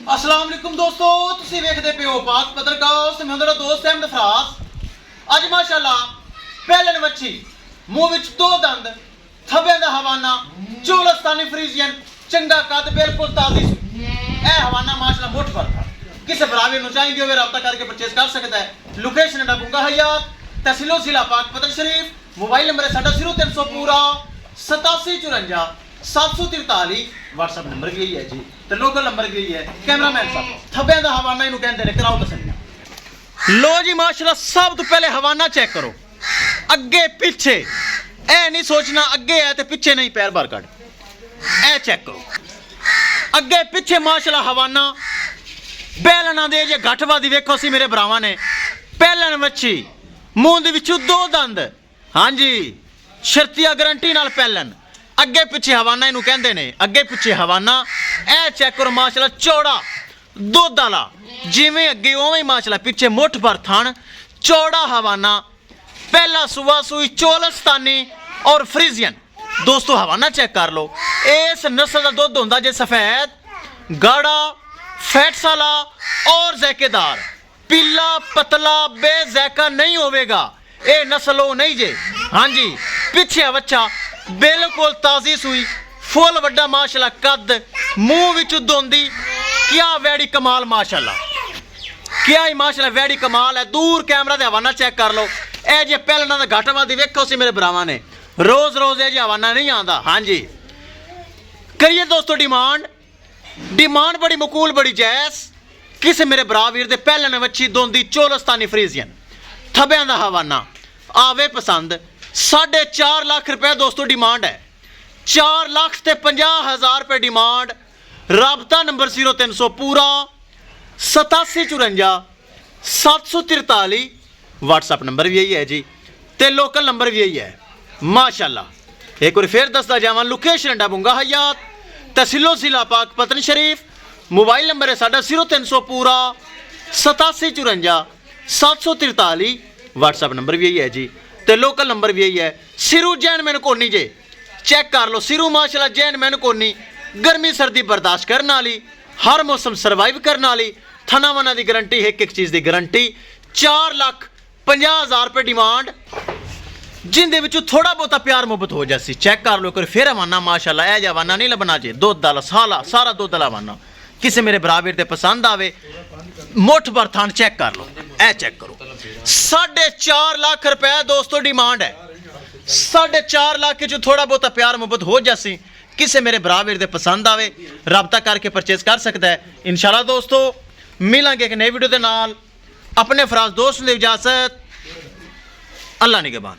अस्सलाम वालेकुम दोस्तों, तुसीं वेखदे पे हो पाक पत्रकार ते मैं तेरा दोस्त अहमद फराज। अज माशाअल्लाह पहलन वच्छी मूंह विच दो दंद थब्बे दा हवाना चोलस्तानी फ्रीजियन चंगा कद बिल्कुल ताजी सी। ए हवाना माशाअल्लाह मुठ पर था। किसे बराबर नु चाहिदी होवे रब्ता करके परचेज कर सकदा है। लोकेशन है बुंगा हयात, तहसील जिला पाक पतन शरीफ। मोबाइल नंबर है साडा 0300 पूरा 8754 743। व्हाट्सएप नंबर भी यही है जी, तो लोकल नंबर भी यही है। कैमरामैन साहब थब्बे दा हवाना इनू कहंदे ने, कराओ तसल्ली। लो जी माशाल्लाह, सब तो पहले हवाना चेक करो अगे पीछे। ए नहीं सोचना अगे है तो पीछे नहीं, पैर बार कट। ए चेक करो अगे पीछे माशाल्लाह हवाना। बैलना दे जे घटवादी वेखो सी मेरे भरावा ने। पहलन वच्छी मूंह दे विचों दो दंद, हाँ जी शर्तिया गारंटी नाल पहलन। अगे पिछे हवाना इनू कहंदे ने, अगे पिछे हवाना। ए चेक करो माशाल्लाह, चौड़ा दुध वाला, जिवें अगे उवें माशाल्लाह पिछे मुठ भर थन, चौड़ा हवाना। पहला सुबह सुई चोलस्तानी और फ्रीजियन। दोस्तों हवाना चेक कर लो। इस नस्ल का दुध होंदा जे सफेद गाढ़ा फैट्स वाला और जैकेदार। पीला पतला बेजैका नहीं होवेगा, ए नस्ल वो नहीं जे। हाँ जी पिछे बच्चा बिल्कुल ताजी सुई, फुल वड्डा माशाल्लाह कद, मुंह विच दोंदी। क्या वैड़ी कमाल माशाल्लाह, क्या ही माशाल्लाह वैड़ी कमाल है। दूर कैमरा दे हवाना चेक कर लो। ए जे पहलना दा घटवादी वेखो सी मेरे भरावां ने, रोज रोज ए जे हवाना नहीं आंदा। हाँ जी करिए दोस्तों डिमांड बड़ी मकूल बड़ी जायज़। किसे मेरे भरा वीर दे पहलने वच्छी दोंदी चोलस्तानी फ्रीजियन थब्बियां दा हवाना आवे पसंद। 4.5 लाख रुपए दोस्तों डिमांड है। 4,50,000 रुपए डिमांड। राबता नंबर 0300 पूरा 8754 743। व्हाट्सएप नंबर भी यही है जी, ते लोकल नंबर भी यही है माशाल्लाह। एक बार फिर दसदा जावां, लोकेशन डाबूंगा हयात, तहसीलो जिला पाक पतन शरीफ। मोबाइल नंबर है साडा 0300 पूरा 8754 743। व्हाट्सएप नंबर भी यही है जी, ते लोकल नंबर भी यही है। सिरू जैन मैन कोनी जे, चेक कर लो। सिरू माशाल्लाह जैन मैन कोनी, गर्मी सर्दी बर्दाश्त करने वाली, हर मौसम सर्वाइव करने वाली, थना वना की गारंटी, एक चीज़ की गारंटी। 4,50,000 रुपये डिमांड, जिंदे विचों थोड़ा बहुता प्यार मुहब्बत हो जासी। चेक कर लो कर फिर हवाना माशाल्लाह। ए हवाना नहीं लबना जे, दुध वाला सारा दुध वाला हवाना। किसे मेरे बराबर ते पसंद आवे, मुठ भर थान चेक कर लो। ए चेक करो 4.5 लाख रुपए दोस्तों डिमांड है। 4.5 लाख जो थोड़ा बहुता प्यार मुहब्बत हो जासी, किसे मेरे बराबर दे पसंद आवे रब्ता करके परचेज कर सकता है। इंशाल्लाह दोस्तों मिलांगे एक नई वीडियो के नाल। अपने फराज दोस्त ने इजाजत, अल्लाह निगहबान।